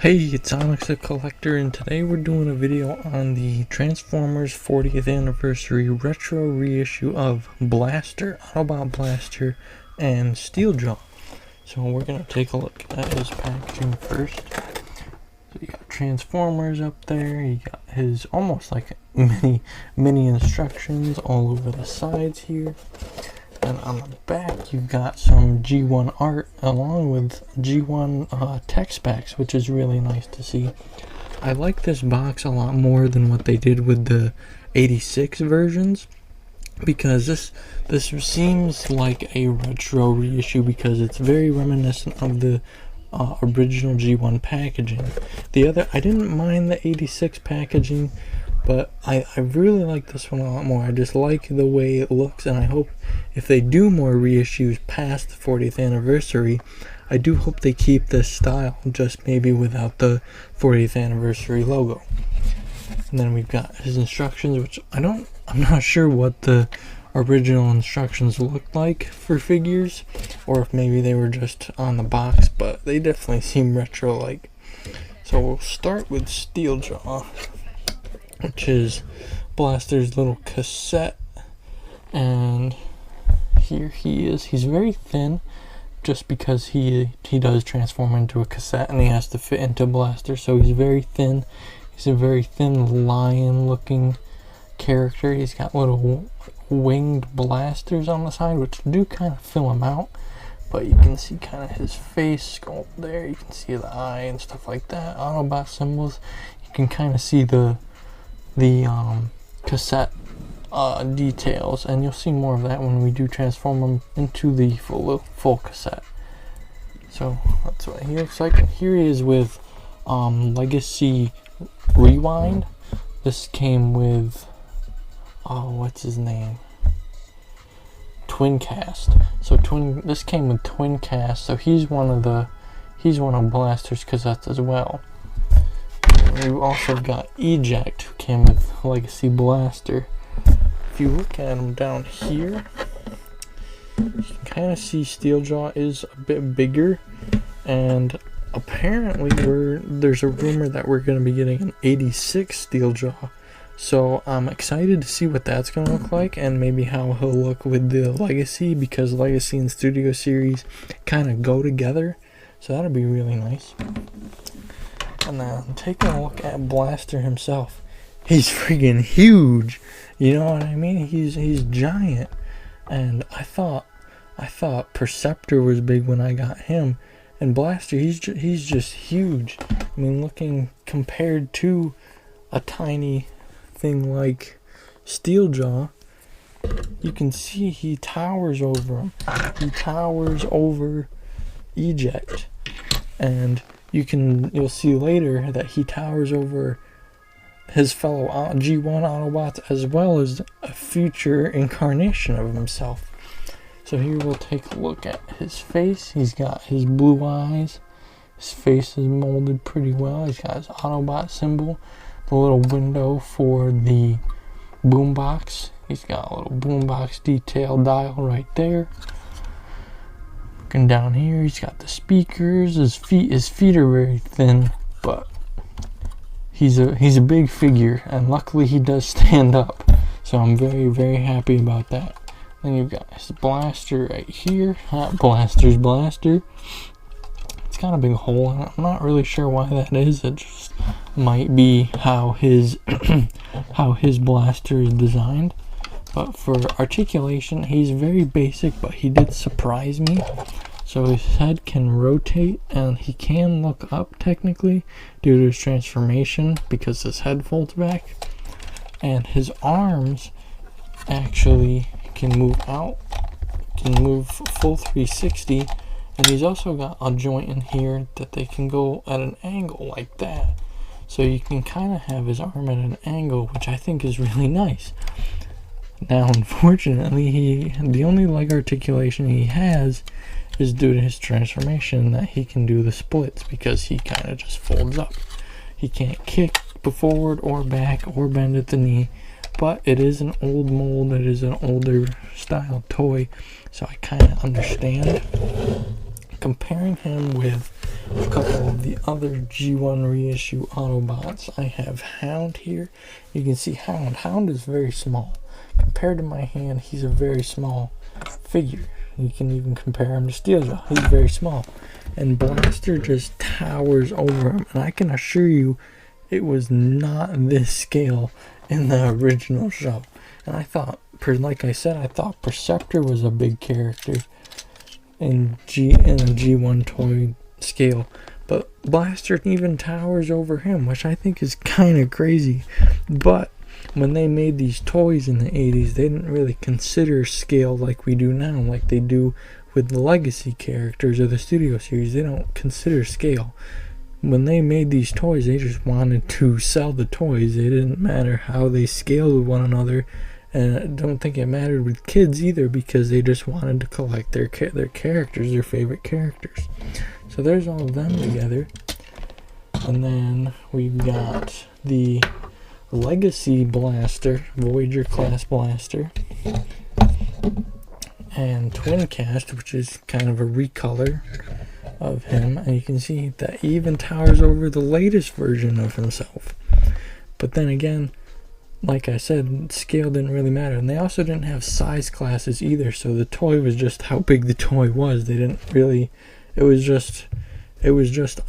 Hey, it's Onyx the Collector, and today we're doing a video on the Transformers 40th Anniversary Retro reissue of Blaster, Autobot Blaster, and Steeljaw. So we're going to take a look at his packaging first. So you got Transformers up there, you got his almost like mini instructions all over the sides here. And on the back, you've got some G1 art along with G1 text packs, which is really nice to see. I like this box a lot more than what they did with the 86 versions, because this seems like a retro reissue because it's very reminiscent of the original G1 packaging. I didn't mind the 86 packaging, but I really like this one a lot more. I just like the way it looks, and I hope if they do more reissues past the 40th anniversary, I do hope they keep this style, just maybe without the 40th anniversary logo. And then we've got his instructions, which I'm not sure what the original instructions looked like for figures, or if maybe they were just on the box, but they definitely seem retro-like. So we'll start with Steeljaw, which is Blaster's little cassette, and here he is. He's very thin just because he does transform into a cassette and he has to fit into Blaster, so he's very thin. He's a very thin lion looking character. He's got little winged blasters on the side which do kind of fill him out, but you can see kind of his face sculpt there. You can see the eye and stuff like that. Autobot symbols. You can kind of see the cassette details, and you'll see more of that when we do transform him into the full cassette. So that's what he looks like. And here he is with Legacy Rewind. This came with what's his name? Twincast. So this came with Twincast. So he's one of Blaster's cassettes as well. We've also got Eject, who came with Legacy Blaster. If you look at him down here, you can kind of see Steeljaw is a bit bigger, and apparently there's a rumor that we're going to be getting an 86 Steeljaw. So I'm excited to see what that's going to look like, and maybe how he'll look with the Legacy, because Legacy and Studio Series kind of go together. So that'll be really nice. And then taking a look at Blaster himself, he's freaking huge. You know what I mean? He's giant. And I thought Perceptor was big when I got him, and Blaster, he's just huge. I mean, looking compared to a tiny thing like Steeljaw, you can see he towers over him. He towers over Eject, and you'll see later that he towers over his fellow G1 Autobots, as well as a future incarnation of himself. So here we'll take a look at his face. He's got his blue eyes. His face is molded pretty well. He's got his Autobot symbol, the little window for the boombox. He's got a little boombox detail dial right there. Looking down here, he's got the speakers. His feet are very thin, but he's a big figure, and luckily he does stand up. So I'm very, very happy about that. Then you've got his blaster right here. Not Blaster's blaster. It's got a big hole in it. I'm not really sure why that is. It just might be how his blaster is designed. But for articulation, he's very basic, but he did surprise me. So his head can rotate, and he can look up technically due to his transformation because his head folds back. And his arms actually can move out, can move full 360, and he's also got a joint in here that they can go at an angle like that. So you can kind of have his arm at an angle, which I think is really nice. Now, unfortunately, the only leg articulation he has is due to his transformation, that he can do the splits because he kind of just folds up. He can't kick forward or back or bend at the knee, but it is an old mold. It is an older style toy, so I kind of understand. Comparing him with a couple of the other G1 reissue Autobots. I have Hound here. You can see Hound. Hound is very small. Compared to my hand, he's a very small figure. You can even compare him to Steeljaw. He's very small. And Blaster just towers over him. And I can assure you, it was not this scale in the original show. And I thought, like I said, I thought Perceptor was a big character in a G1 toy scale. But Blaster even towers over him, which I think is kind of crazy. But when they made these toys in the 80s, they didn't really consider scale like we do now, like they do with the legacy characters or the studio series. They don't consider scale. When they made these toys, they just wanted to sell the toys. It didn't matter how they scaled with one another, and I don't think it mattered with kids either, because they just wanted to collect their characters, their favorite characters. So there's all of them together. And then we've got the Legacy Blaster, Voyager class Blaster, and Twin Cast, which is kind of a recolor of him, and you can see that he even towers over the latest version of himself. But then again, like I said, scale didn't really matter, and they also didn't have size classes either, so the toy was just how big the toy was. They didn't really, it was just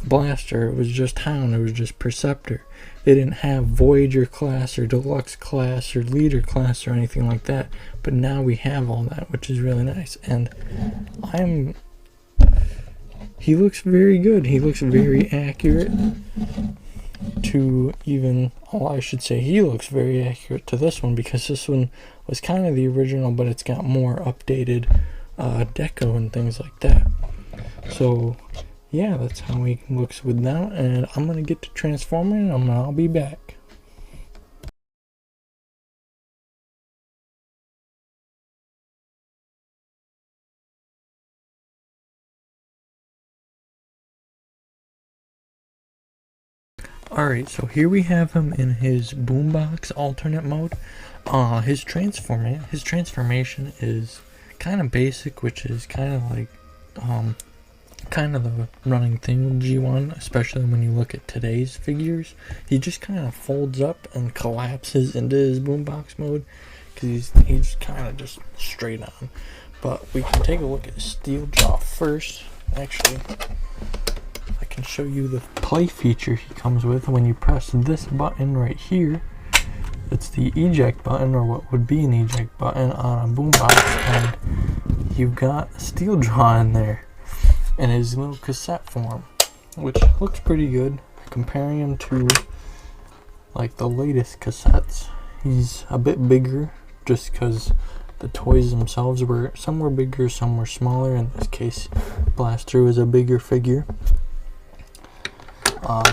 Blaster, it was just Hound, it was just Perceptor. They didn't have Voyager class or Deluxe class or Leader class or anything like that, but now we have all that, which is really nice. And he looks very good. He looks very accurate to even, I should say he looks very accurate to this one, because this one was kind of the original, but it's got more updated deco and things like that. So yeah, that's how he looks with that, and I'm gonna get to transforming, and I'll be back. Alright, so here we have him in his boombox alternate mode. His transformation is kind of basic, which is kind of like kind of the running thing with G1, especially when you look at today's figures. He just kind of folds up and collapses into his boombox mode, because he's kind of just straight on. But we can take a look at Steeljaw first. Actually, I can show you the play feature he comes with. When you press this button right here, it's the eject button, or what would be an eject button on a boombox, and you've got Steeljaw in there in his little cassette form, which looks pretty good. Comparing him to like the latest cassettes, he's a bit bigger, just because the toys themselves were, some were bigger, some were smaller. In this case, Blaster was a bigger figure.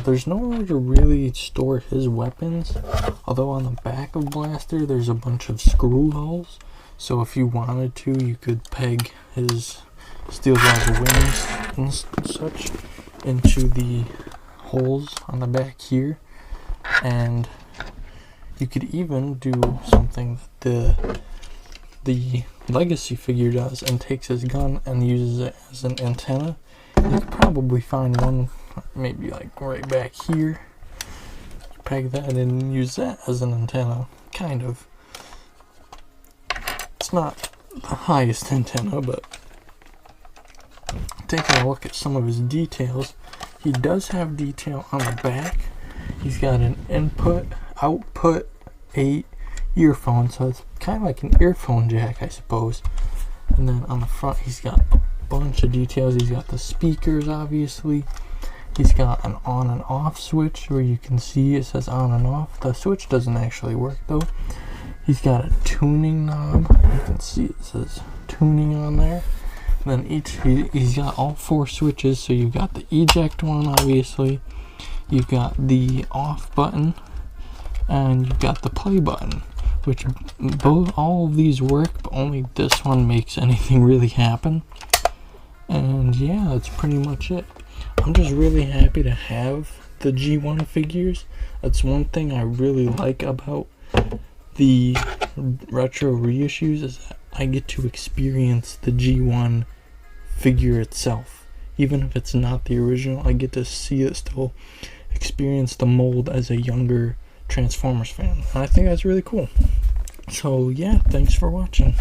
There's nowhere to really store his weapons, although on the back of Blaster there's a bunch of screw holes, so if you wanted to, you could peg his Steeljaw's wings and such into the holes on the back here. And you could even do something that the Legacy figure does, and takes his gun and uses it as an antenna. You could probably find one maybe like right back here. Peg that and use that as an antenna, kind of. It's not the highest antenna, but taking a look at some of his details, he does have detail on the back. He's got an input, output, 8 earphone, so it's kind of like an earphone jack, I suppose. And then on the front, he's got a bunch of details. He's got the speakers, obviously. He's got an on and off switch where you can see it says on and off. The switch doesn't actually work though. He's got a tuning knob. You can see it says tuning on there. And then he's got all 4 switches. So you've got the eject one, obviously. You've got the off button, and you've got the play button, which all of these work, but only this one makes anything really happen. And yeah, that's pretty much it. I'm just really happy to have the G1 figures. That's one thing I really like about the retro reissues, is that I get to experience the G1 figure itself. even if it's not the original, I get to see it still experience the mold as a younger Transformers fan. And I think that's really cool. So yeah, thanks for watching.